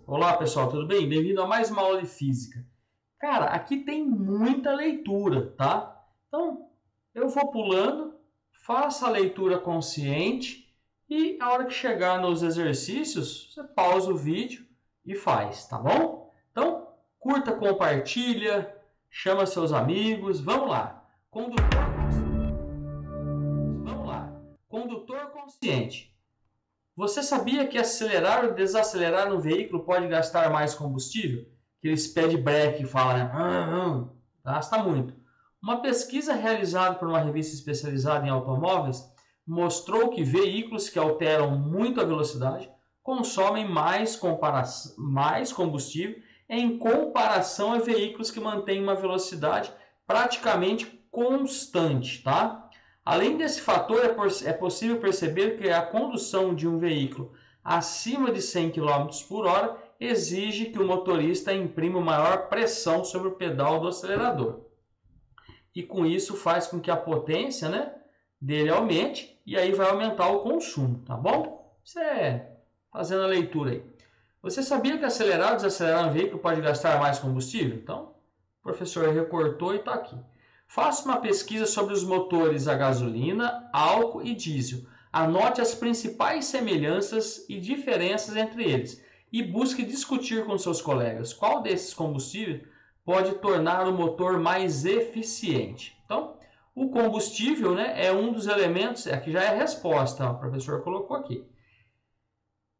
Olá pessoal, tudo bem? Bem-vindo a mais uma aula de física. Cara, aqui tem muita leitura, tá? Então, eu vou pulando, faça a leitura consciente e a hora que chegar nos exercícios, você pausa o vídeo e faz, tá bom? Então, curta, compartilha, chama seus amigos, vamos lá. Condutor consciente. Você sabia que acelerar ou desacelerar no veículo pode gastar mais combustível? Que eles pedem breque e falam, né? Gasta muito. Uma pesquisa realizada por uma revista especializada em automóveis mostrou que veículos que alteram muito a velocidade consomem mais combustível em comparação a veículos que mantêm uma velocidade praticamente constante, tá? Além desse fator, é possível perceber que a condução de um veículo acima de 100 km por hora exige que o motorista imprima maior pressão sobre o pedal do acelerador. E com isso faz com que a potência, né, dele aumente e aí vai aumentar o consumo, tá bom? Isso é fazendo a leitura aí. Você sabia que acelerar ou desacelerar um veículo pode gastar mais combustível? Então, o professor recortou e está aqui. Faça uma pesquisa sobre os motores a gasolina, álcool e diesel. Anote as principais semelhanças e diferenças entre eles e busque discutir com seus colegas qual desses combustíveis pode tornar o motor mais eficiente. Então, o combustível, né, é um dos elementos, aqui já é a resposta, o professor colocou aqui.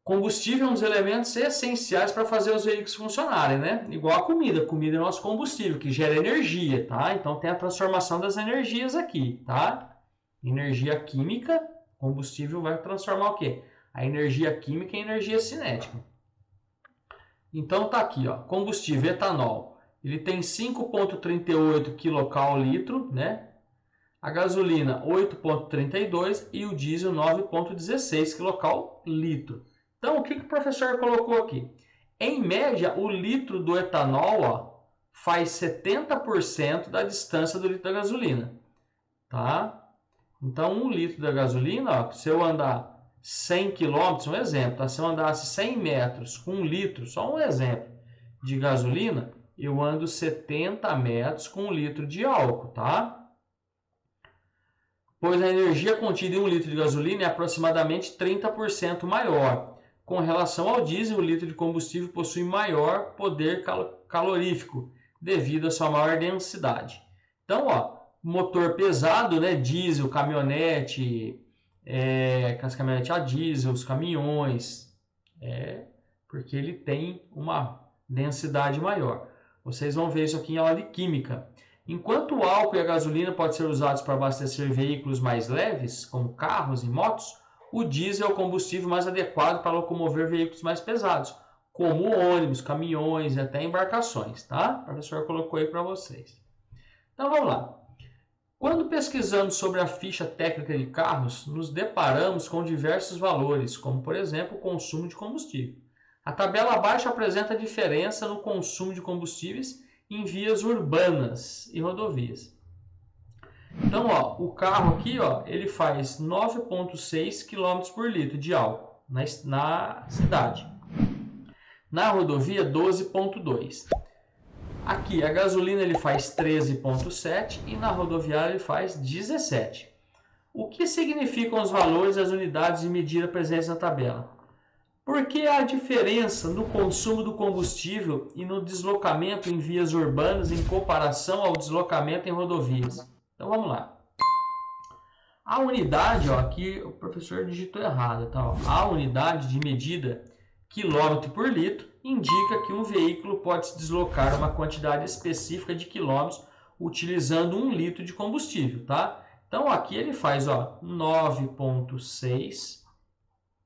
Combustível é um dos elementos essenciais para fazer os veículos funcionarem, né? Igual a comida. Comida é nosso combustível, que gera energia, tá? Então tem a transformação das energias aqui, tá? Energia química, combustível vai transformar o quê? A energia química em energia cinética. Então tá aqui, ó, combustível etanol. Ele tem 5,38 kcal/litro, né? A gasolina 8,32 e o diesel 9,16 kcal/litro. Então, o que o professor colocou aqui? Em média, o litro do etanol faz 70% da distância do litro da gasolina. Tá? Então, 1 litro da gasolina, se eu andar 100 km, um exemplo, tá? Se eu andasse 100 metros com 1 litro, só um exemplo, de gasolina, eu ando 70 metros com 1 litro de álcool. Tá? Pois a energia contida em 1 litro de gasolina é aproximadamente 30% maior. Com relação ao diesel, o litro de combustível possui maior poder calorífico, devido à sua maior densidade. Então, motor pesado, né, diesel, caminhonete, as caminhonetes a diesel, os caminhões, porque ele tem uma densidade maior. Vocês vão ver isso aqui em aula de química. Enquanto o álcool e a gasolina podem ser usados para abastecer veículos mais leves, como carros e motos, o diesel é o combustível mais adequado para locomover veículos mais pesados, como ônibus, caminhões e até embarcações, tá? O professor colocou aí para vocês. Então vamos lá. Quando pesquisamos sobre a ficha técnica de carros, nos deparamos com diversos valores, como por exemplo o consumo de combustível. A tabela abaixo apresenta a diferença no consumo de combustíveis em vias urbanas e rodovias. Então, o carro aqui, ele faz 9,6 km por litro de álcool na cidade. Na rodovia, 12,2. Aqui, a gasolina ele faz 13,7 e na rodoviária ele faz 17. O que significam os valores e as unidades de medida presentes na tabela? Porque há diferença no consumo do combustível e no deslocamento em vias urbanas em comparação ao deslocamento em rodovias. Então vamos lá. A unidade, aqui o professor digitou errado, tá? A unidade de medida quilômetro por litro indica que um veículo pode se deslocar uma quantidade específica de quilômetros utilizando 1 litro de combustível, tá? Então aqui ele faz 9,6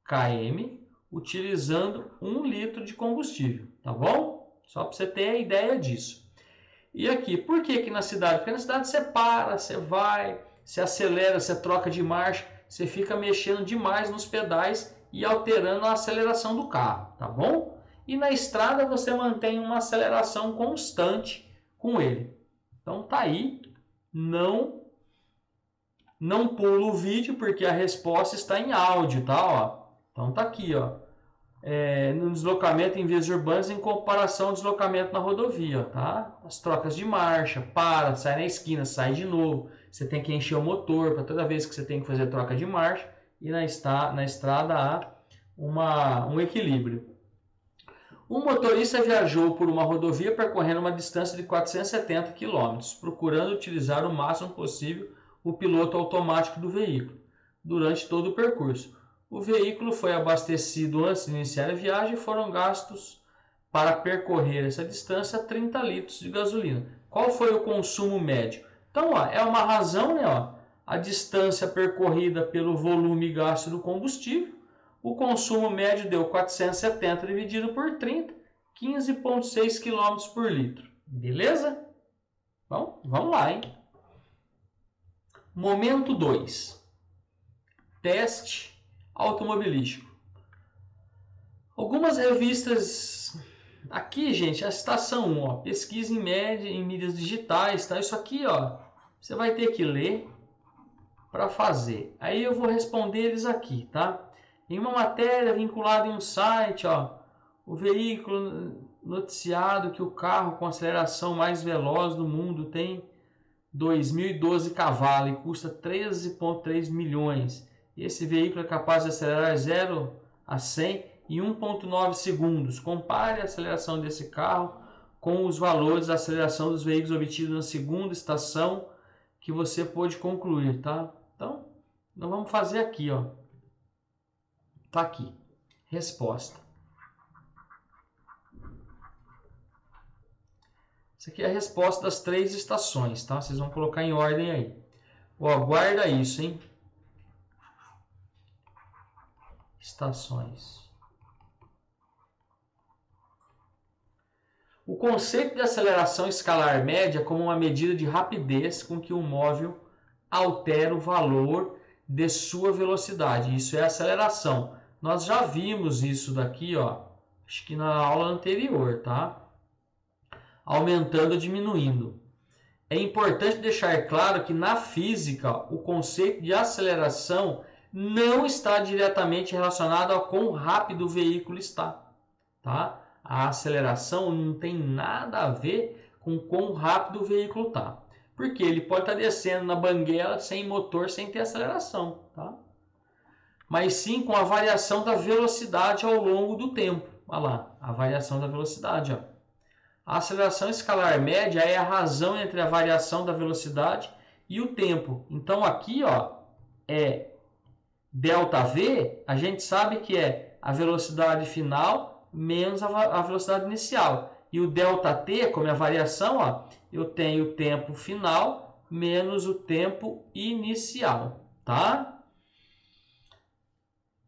km utilizando 1 litro de combustível, tá bom? Só para você ter a ideia disso. E aqui, por que na cidade? Porque na cidade você para, você vai, você acelera, você troca de marcha, você fica mexendo demais nos pedais e alterando a aceleração do carro, tá bom? E na estrada você mantém uma aceleração constante com ele. Então tá aí, não pula o vídeo porque a resposta está em áudio, tá? Então tá aqui, no deslocamento em vias urbanas em comparação ao deslocamento na rodovia, tá? As trocas de marcha, para, sai na esquina, sai de novo. Você tem que encher o motor para toda vez que você tem que fazer troca de marcha, e na estrada há um equilíbrio. O motorista viajou por uma rodovia percorrendo uma distância de 470 km, procurando utilizar o máximo possível o piloto automático do veículo durante todo o percurso. O veículo foi abastecido antes de iniciar a viagem e foram gastos para percorrer essa distância 30 litros de gasolina. Qual foi o consumo médio? Então, é uma razão, né? A distância percorrida pelo volume gasto do combustível. O consumo médio deu 470 dividido por 30, 15,6 km por litro. Beleza? Bom, vamos lá, hein? Momento 2. Teste automobilístico. Algumas revistas... Aqui, gente, a citação 1, ó, pesquisa em média em mídias digitais, tá? Isso aqui, ó, você vai ter que ler para fazer. Aí eu vou responder eles aqui, tá? Em uma matéria vinculada em um site, ó, o veículo noticiado que o carro com aceleração mais veloz do mundo tem 2012 cavalos e custa 13,3 milhões. Esse veículo é capaz de acelerar 0 a 100 em 1,9 segundos. Compare a aceleração desse carro com os valores da aceleração dos veículos obtidos na segunda estação que você pôde concluir, tá? Então, nós vamos fazer aqui, ó. Tá aqui. Resposta. Isso aqui é a resposta das 3 estações, tá? Vocês vão colocar em ordem aí. Ó, guarda isso, hein? Estações. O conceito de aceleração escalar média é como uma medida de rapidez com que um móvel altera o valor de sua velocidade. Isso é aceleração. Nós já vimos isso daqui, ó, acho que na aula anterior, tá? Aumentando ou diminuindo. É importante deixar claro que na física o conceito de aceleração não está diretamente relacionado a quão rápido o veículo está, tá? A aceleração não tem nada a ver com quão rápido o veículo está. Porque ele pode estar descendo na banguela sem motor, sem ter aceleração, tá? Mas sim com a variação da velocidade ao longo do tempo. Olha lá, a variação da velocidade, ó. A aceleração escalar média é a razão entre a variação da velocidade e o tempo. Então aqui, ó, é ΔV, a gente sabe que é a velocidade final menos a velocidade inicial. E o ΔT, como é a variação, ó, eu tenho o tempo final menos o tempo inicial, tá?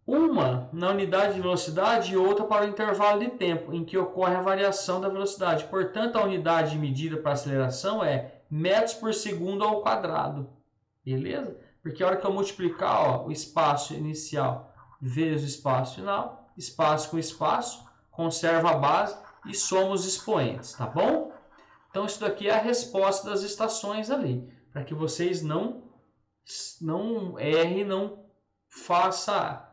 Uma na unidade de velocidade e outra para o intervalo de tempo em que ocorre a variação da velocidade. Portanto, a unidade de medida para aceleração é metros por segundo ao quadrado. Beleza? Porque a hora que eu multiplicar, ó, o espaço inicial vezes o espaço final, espaço com espaço, conserva a base e soma os expoentes, tá bom? Então, isso daqui é a resposta das estações ali, para que vocês não errem, não faça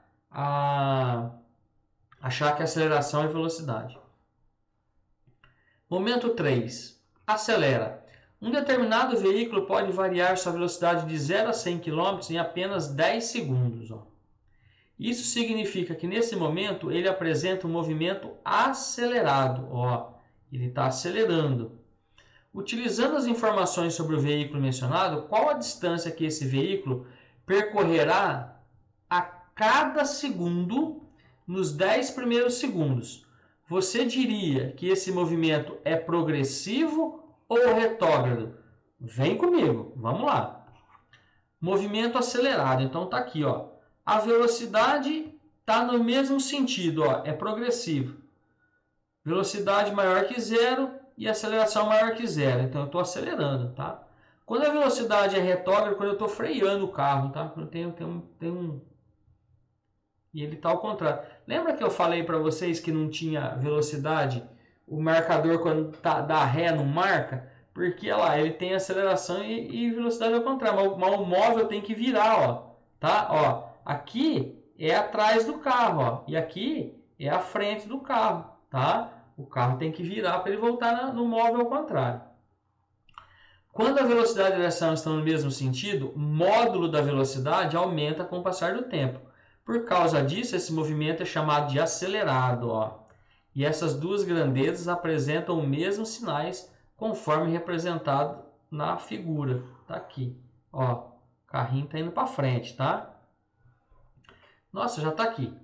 achar que aceleração é velocidade. Momento 3. Acelera. Um determinado veículo pode variar sua velocidade de 0 a 100 km em apenas 10 segundos. Ó. Isso significa que nesse momento ele apresenta um movimento acelerado. Ó. Ele está acelerando. Utilizando as informações sobre o veículo mencionado, qual a distância que esse veículo percorrerá a cada segundo nos 10 primeiros segundos? Você diria que esse movimento é progressivo ou retrógrado? Vem comigo, vamos lá. Movimento acelerado, então tá aqui, ó. A velocidade tá no mesmo sentido, ó, é progressivo. Velocidade maior que zero e aceleração maior que zero, então eu estou acelerando, tá? Quando a velocidade é retrógrada, quando eu estou freando o carro, tá? Quando tem um e ele está ao contrário. Lembra que eu falei para vocês que não tinha velocidade? O marcador, quando dá ré, não marca? Porque olha lá, ele tem aceleração e velocidade ao contrário. Mas o móvel tem que virar, ó. Tá? Ó, aqui é atrás do carro, ó. E aqui é a frente do carro, tá? O carro tem que virar para ele voltar no móvel ao contrário. Quando a velocidade e a direção estão no mesmo sentido, o módulo da velocidade aumenta com o passar do tempo. Por causa disso, esse movimento é chamado de acelerado. Ó. E essas duas grandezas apresentam os mesmos sinais conforme representado na figura. Tá aqui. Ó, o carrinho está indo para frente, tá? Nossa, já está aqui.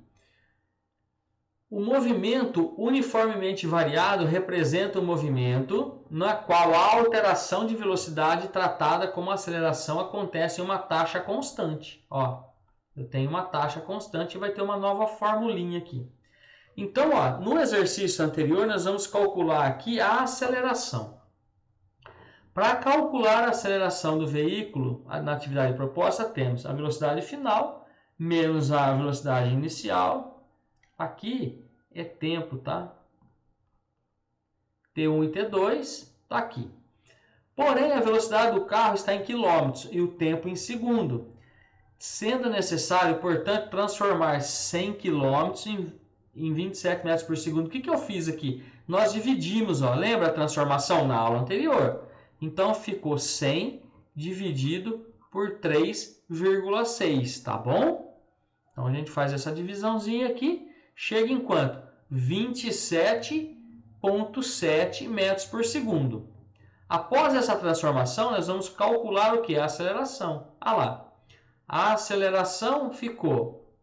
O movimento uniformemente variado representa um movimento na qual a alteração de velocidade tratada como aceleração acontece em uma taxa constante. Ó, eu tenho uma taxa constante e vai ter uma nova formulinha aqui. Então, ó, no exercício anterior, nós vamos calcular aqui a aceleração. Para calcular a aceleração do veículo na atividade proposta, temos a velocidade final menos a velocidade inicial. Aqui é tempo, tá? T1 e T2 tá aqui. Porém, a velocidade do carro está em quilômetros e o tempo em segundo. Sendo necessário, portanto, transformar 100 km em 27 metros por segundo. O que eu fiz aqui? Nós dividimos, ó, lembra a transformação na aula anterior? Então, ficou 100 dividido por 3,6, tá bom? Então, a gente faz essa divisãozinha aqui. Chega em quanto? 27,7 metros por segundo. Após essa transformação, nós vamos calcular o que? A aceleração. Ah lá. A aceleração ficou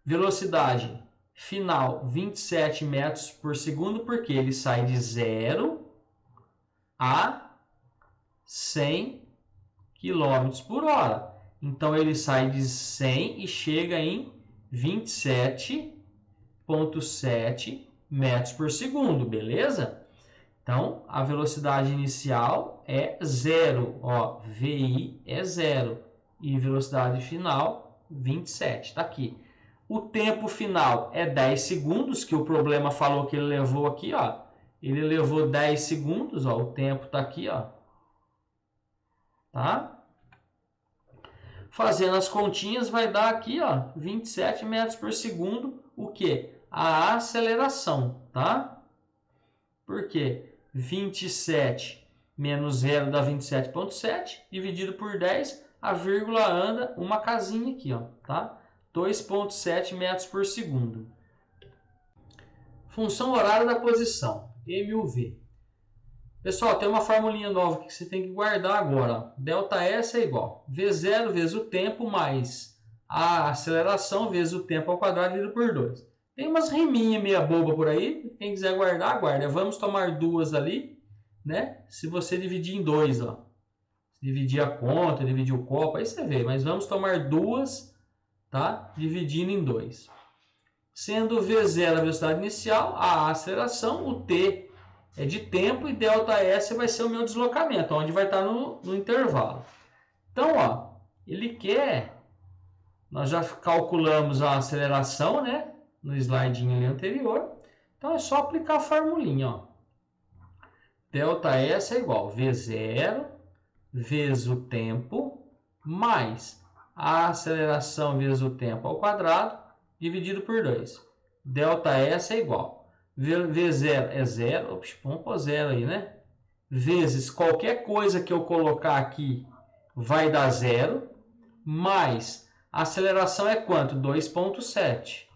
velocidade final 27 metros por segundo, porque ele sai de 0 a 100 km por hora. Então, ele sai de 100 e chega em 27,7 metros por segundo, beleza? Então, a velocidade inicial é 0, ó, VI é 0 e velocidade final 27, tá aqui. O tempo final é 10 segundos, que o problema falou que ele levou aqui, ó. Ele levou 10 segundos, ó, o tempo tá aqui, ó. Tá? Fazendo as continhas, vai dar aqui, ó, 27 metros por segundo, o que? A aceleração, tá? Por quê? 27 menos 0 dá 27,7, dividido por 10, a vírgula anda uma casinha aqui, ó, tá? 2,7 metros por segundo. Função horária da posição, M u V. Pessoal, tem uma formulinha nova que você tem que guardar agora. ΔS é igual V0 vezes o tempo mais a aceleração vezes o tempo ao quadrado dividido por 2. Tem umas riminhas meia boba por aí. Quem quiser guardar, guarda. Vamos tomar duas ali, né? Se você dividir em 2, ó. Dividir a conta, dividir o copo, aí você vê. Mas vamos tomar duas, tá? Dividindo em 2. Sendo V0 a velocidade inicial, a aceleração, o T é de tempo e ΔS vai ser o meu deslocamento, onde vai estar no intervalo. Então, ó, ele quer... Nós já calculamos a aceleração, né? No slidinho ali anterior. Então, é só aplicar a formulinha, ó. ΔS é igual V0 vezes o tempo mais a aceleração vezes o tempo ao quadrado dividido por 2. ΔS é igual V0 é 0, ops, vamos pôr 0 aí, né? Vezes qualquer coisa que eu colocar aqui vai dar 0, mais a aceleração é quanto? 2,7.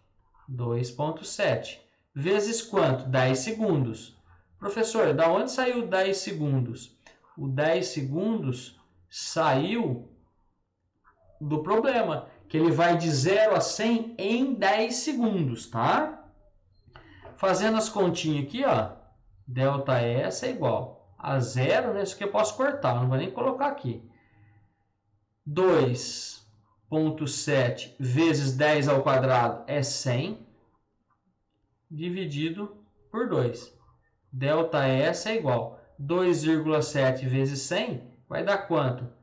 2,7. Vezes quanto? 10 segundos. Professor, da onde saiu 10 segundos? O 10 segundos saiu do problema, que ele vai de 0 a 100 em 10 segundos, tá? Fazendo as continhas aqui, ó, ΔS é igual a 0, né? Isso aqui eu posso cortar, não vou nem colocar aqui. 2,7 vezes 10 ao quadrado é 100, dividido por 2. ΔS é igual a 2,7 vezes 100, vai dar quanto?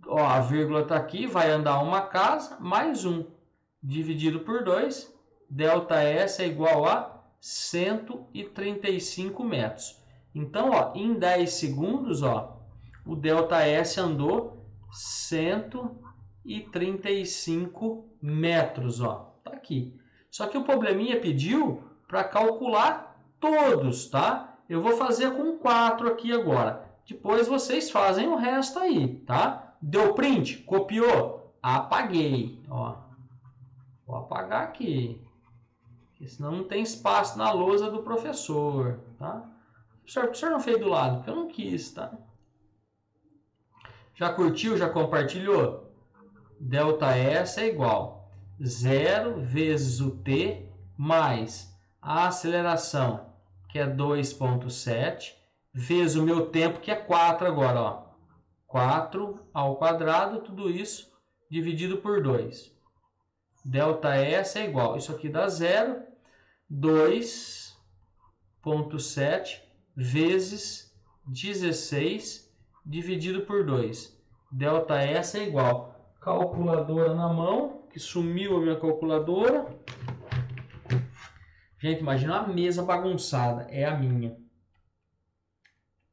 Ó, a vírgula está aqui, vai andar uma casa, mais 1, dividido por 2. ΔS é igual a 135 metros. Então, ó, em 10 segundos, ó, o ΔS andou 135 metros. Ó, tá aqui. Só que o probleminha pediu para calcular todos, tá? Eu vou fazer com 4 aqui agora. Depois vocês fazem o resto aí, tá? Deu print? Copiou? Apaguei. Ó, vou apagar aqui. Porque senão não tem espaço na lousa do professor, tá? Professor não fez do lado, porque eu não quis, tá? Já curtiu? Já compartilhou? ΔS é igual 0 vezes o t mais a aceleração, que é 2,7, vezes o meu tempo, que é 4 agora, ó. 4 ao quadrado, tudo isso dividido por 2. ΔS é igual, isso aqui dá 0, 2,7 vezes 16 dividido por 2. ΔS é igual. Calculadora na mão, que sumiu a minha calculadora. Gente, imagina uma mesa bagunçada. É a minha.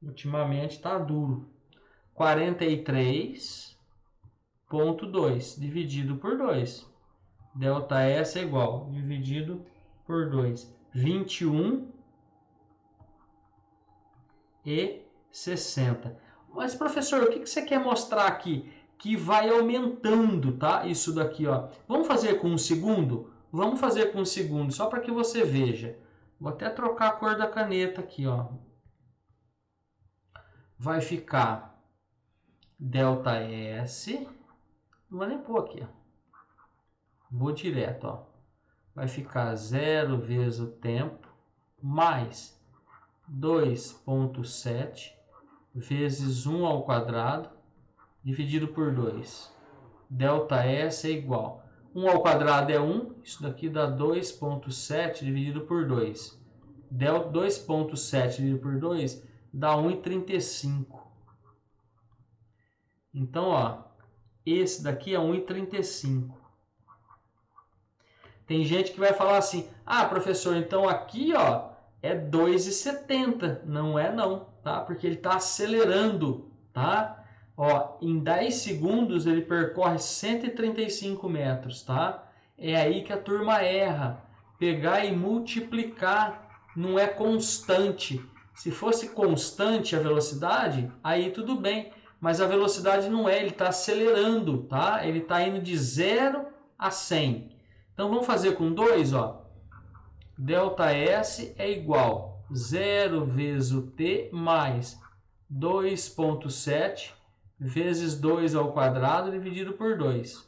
Ultimamente tá duro. 43,2 dividido por 2. ΔS é igual. Dividido por 2. 21,60. Mas, professor, o que você quer mostrar aqui? Que vai aumentando, tá? Isso daqui, ó. Vamos fazer com um segundo? Vamos fazer com um segundo, só para que você veja. Vou até trocar a cor da caneta aqui, ó. Vai ficar ΔS. Não vou nem pôr aqui, ó. Vou direto, ó. Vai ficar 0 vezes o tempo mais 2,7 vezes 1 ao quadrado dividido por 2. ΔS é igual. 1 ao quadrado é 1. Isso daqui dá 2,7 dividido por 2. 2,7 dividido por 2 dá 1,35. Então, ó, esse daqui é 1,35. Tem gente que vai falar assim, ah, professor, então aqui, ó, é 2,70. Não é não, tá? Porque ele está acelerando, tá? Ó, em 10 segundos ele percorre 135 metros, tá? É aí que a turma erra. Pegar e multiplicar não é constante. Se fosse constante a velocidade, aí tudo bem. Mas a velocidade não é, ele está acelerando, tá? Ele está indo de 0 a 100. Então vamos fazer com 2, ó. ΔS é igual 0 vezes o t mais 2,7 vezes 2 ao quadrado dividido por 2.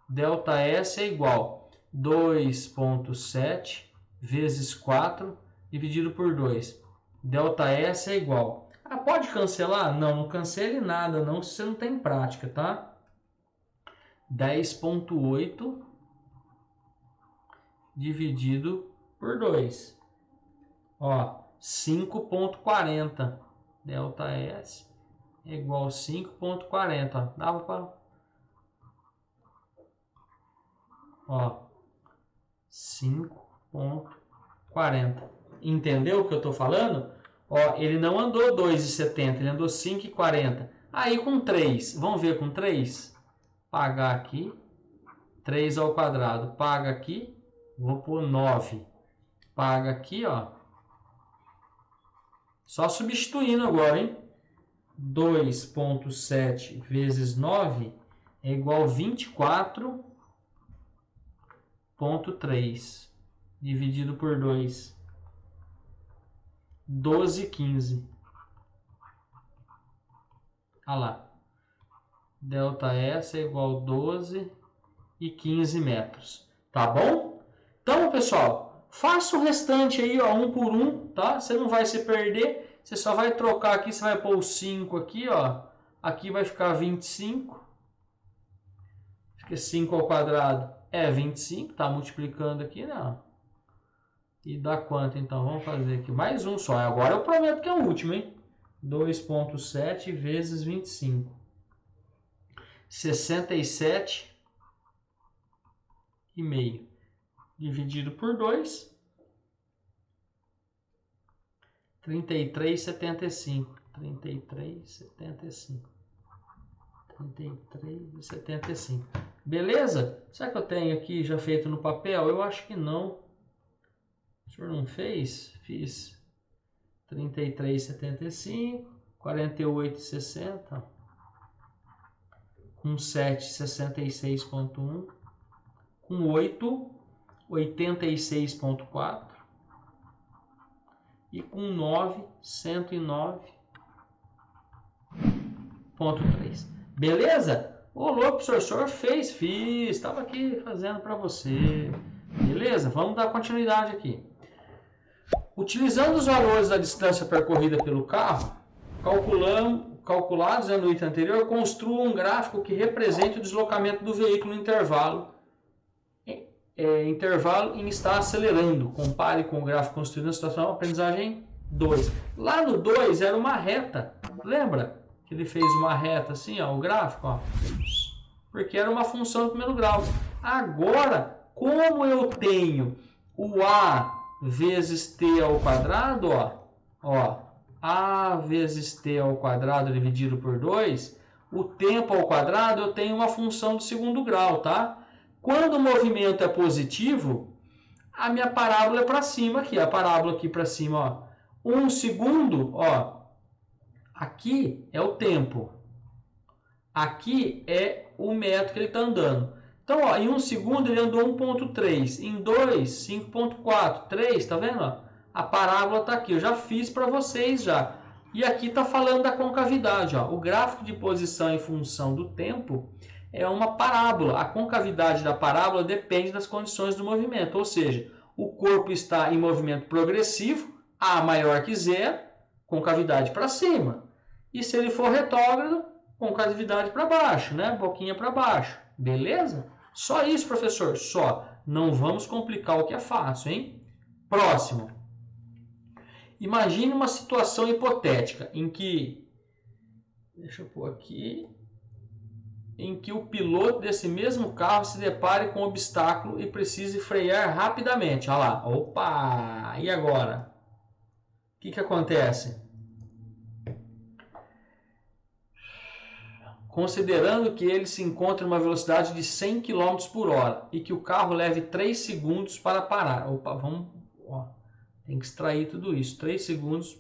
ΔS é igual 2,7 vezes 4 dividido por 2. ΔS é igual. Ah, pode cancelar? Não, não cancele nada não, se você não tem prática, tá? 10,8 dividido por 2. Ó, 5,40. ΔS é igual a 5,40. Dava para... Ó, 5,40. Entendeu o que eu estou falando? Ó, ele não andou 2,70, ele andou 5,40. Aí com 3, vamos ver com 3? Pagar aqui. 3 ao quadrado, paga aqui. Vou pôr 9. Paga aqui, ó. Só substituindo agora, hein? 2,7 vezes 9 é igual a 24,3 dividido por 2. 12,15. Olha lá. ΔS é igual a 12,15 metros. Tá bom? Então, pessoal, faça o restante aí, ó, um por um, tá? Você não vai se perder. Você só vai trocar aqui, você vai pôr o 5 aqui, ó. Aqui vai ficar 25. Porque 5 ao quadrado é 25, tá multiplicando aqui, né? E dá quanto, então? Vamos fazer aqui mais um só. Agora eu prometo que é o último, hein? 2,7 vezes 25. 67,5 dividido por 2. 33,75. 33,75. 33,75. Beleza? Será que eu tenho aqui já feito no papel? Eu acho que não. O senhor não fez? Fiz 33,75, 48,60, com 7, 66,1, com 8, 86,4 e com 9, 109,3. Beleza? Ô, louco, professor, o senhor fez? Fiz, estava aqui fazendo para você. Beleza? Vamos dar continuidade aqui. Utilizando os valores da distância percorrida pelo carro, calculados no item anterior, construa um gráfico que represente o deslocamento do veículo no intervalo em estar acelerando. Compare com o gráfico construído na situação aprendizagem 2. Lá no 2 era uma reta. Lembra que ele fez uma reta assim, ó, o gráfico, ó, porque era uma função do primeiro grau. Agora, como eu tenho o A vezes T ao quadrado, ó, A vezes T ao quadrado dividido por 2, o tempo ao quadrado eu tenho uma função do segundo grau, tá? Quando o movimento é positivo, a minha parábola é para cima aqui, a parábola aqui para cima, ó. 1 segundo, ó, aqui é o tempo. Aqui é o metro que ele está andando. Então, ó, em 1 segundo ele andou 1,3. Em 2, 5,4. 3, tá vendo? Ó? A parábola está aqui. Eu já fiz para vocês já. E aqui está falando da concavidade. Ó. O gráfico de posição em função do tempo é uma parábola. A concavidade da parábola depende das condições do movimento. Ou seja, o corpo está em movimento progressivo, A maior que zero, concavidade para cima. E se ele for retrógrado, concavidade para baixo, né? Boquinha para baixo. Beleza? Só isso, professor. Só. Não vamos complicar o que é fácil, hein? Próximo. Imagine uma situação hipotética em que... Deixa eu pôr aqui. Em que o piloto desse mesmo carro se depare com um obstáculo e precise frear rapidamente. Olha lá. Opa! E agora? O que acontece? Considerando que ele se encontra em uma velocidade de 100 km por hora e que o carro leve 3 segundos para parar. Opa, vamos, ó, tem que extrair tudo isso. 3 segundos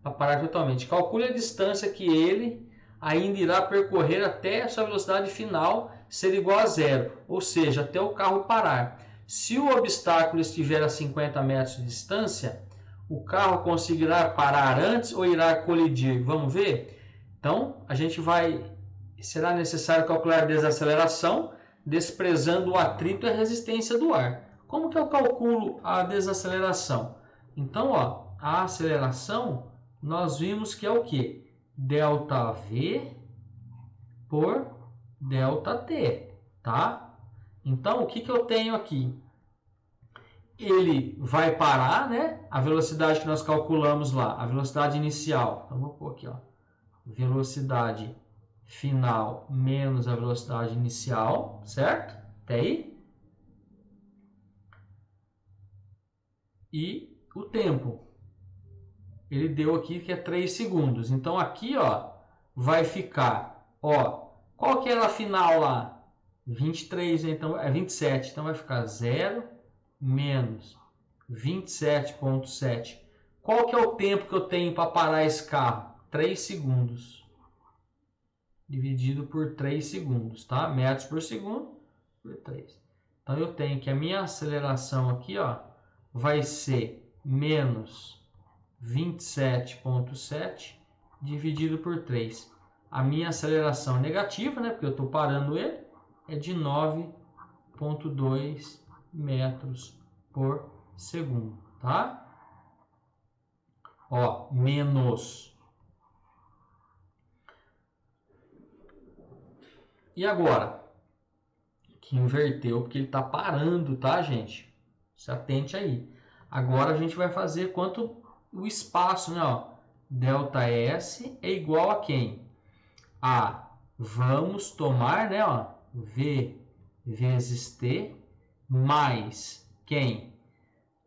para parar totalmente. Calcule a distância que ele ainda irá percorrer até essa velocidade final ser igual a zero, ou seja, até o carro parar. Se o obstáculo estiver a 50 metros de distância, o carro conseguirá parar antes ou irá colidir? Vamos ver? Então, a gente vai... Será necessário calcular a desaceleração, desprezando o atrito e a resistência do ar. Como que eu calculo a desaceleração? Então, ó, a aceleração, nós vimos que é o quê? ΔV por ΔT, tá? Então, o que eu tenho aqui? Ele vai parar, né? A velocidade que nós calculamos lá, a velocidade inicial. Então, vou pôr aqui, ó, velocidade final menos a velocidade inicial, certo? Até aí. E o tempo. Ele deu aqui que é 3 segundos. Então aqui, ó, vai ficar, ó, qual que era a final lá? 23, então é 27, então vai ficar 0 menos 27,7. Qual que é o tempo que eu tenho para parar esse carro? 3 segundos. Dividido por 3 segundos, tá? Metros por segundo por 3. Então, eu tenho que a minha aceleração aqui, ó, vai ser menos 27,7 dividido por 3. A minha aceleração negativa, né? Porque eu estou parando ele, é de 9,2 metros por segundo, tá? Ó, menos... E agora? Que inverteu, porque ele está parando, tá, gente? Se atente aí. Agora a gente vai fazer quanto o espaço, né? Ó, ΔS é igual a quem? A, vamos tomar, né? Ó, V vezes T mais quem?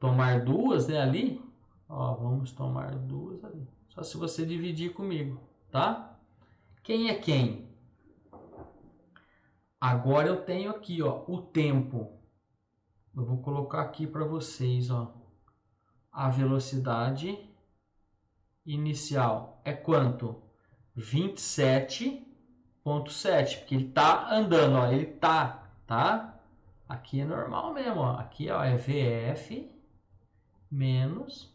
Tomar duas, né? Ali. Ó, vamos tomar duas ali. Só se você dividir comigo, tá? Quem é quem? Agora eu tenho aqui, ó, o tempo. Eu vou colocar aqui para vocês, ó. A velocidade inicial é quanto? 27,7, porque ele tá andando, ó, ele tá? Aqui é normal mesmo, ó. Aqui, ó, é VF menos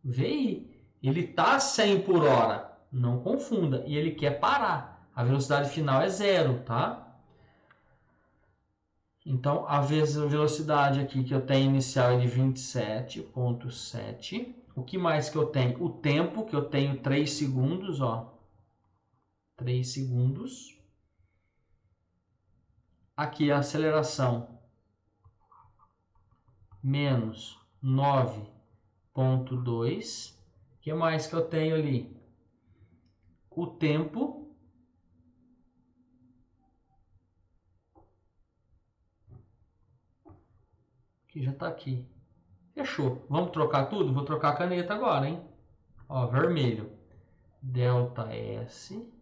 VI. Ele tá 100 por hora, não confunda, e ele quer parar. A velocidade final é 0, tá? Então, a velocidade aqui que eu tenho inicial é de 27,7. O que mais que eu tenho? O tempo, que eu tenho 3 segundos, ó. 3 segundos. Aqui a aceleração, menos 9,2. O que mais que eu tenho ali? O tempo, que já está aqui. Fechou. Vamos trocar tudo? Vou trocar a caneta agora, hein? Ó, vermelho. Delta S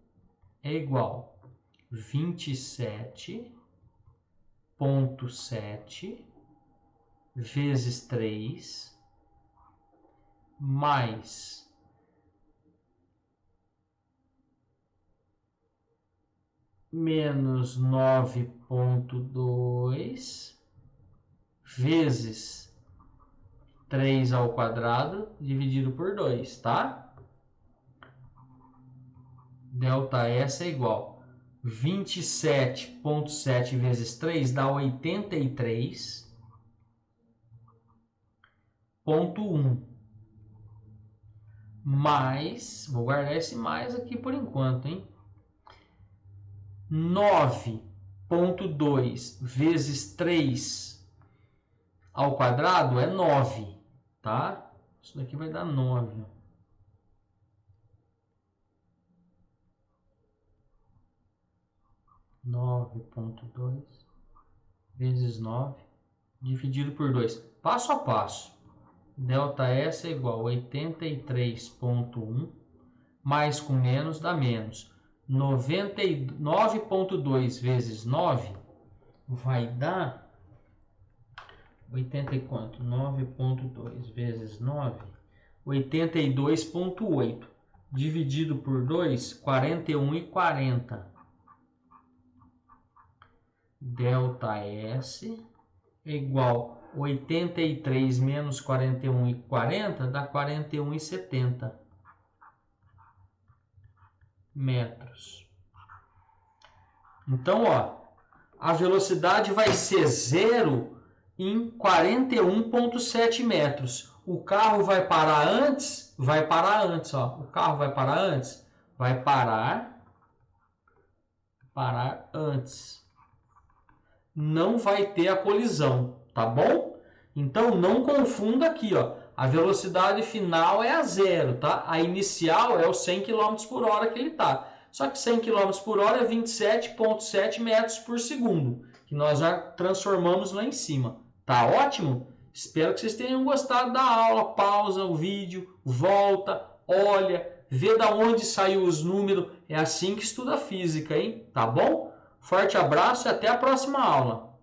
é igual a 27,7 vezes 3 mais menos 9,2 vezes 3 ao quadrado dividido por 2, tá? Delta S é igual a 27,7 vezes 3 dá 83,1. Mais, vou guardar esse mais aqui por enquanto, hein? 9,2 vezes 3 ao quadrado é 9, tá? Isso daqui vai dar 9. 9,2 vezes 9 dividido por 2. Passo a passo. Delta S é igual a 83,1 mais com menos dá menos. 9,2 vezes 9 vai dar 80 e quanto? 9,2 vezes 9, 82,8. Dividido por 2, 41,40. Delta S é igual a 83 menos 41,40 dá 41,70 metros. Então, ó, a velocidade vai ser 0 em 41,7 metros. O carro vai parar antes? Vai parar antes, ó. O carro vai parar antes? Vai parar antes. Não vai ter a colisão, tá bom? Então, não confunda aqui, ó. A velocidade final é a 0, tá? A inicial é os 100 km por hora que ele tá. Só que 100 km por hora é 27,7 metros por segundo, que nós já transformamos lá em cima. Tá ótimo? Espero que vocês tenham gostado da aula. Pausa o vídeo, volta, olha, vê da onde saiu os números. É assim que estuda física, hein? Tá bom? Forte abraço e até a próxima aula.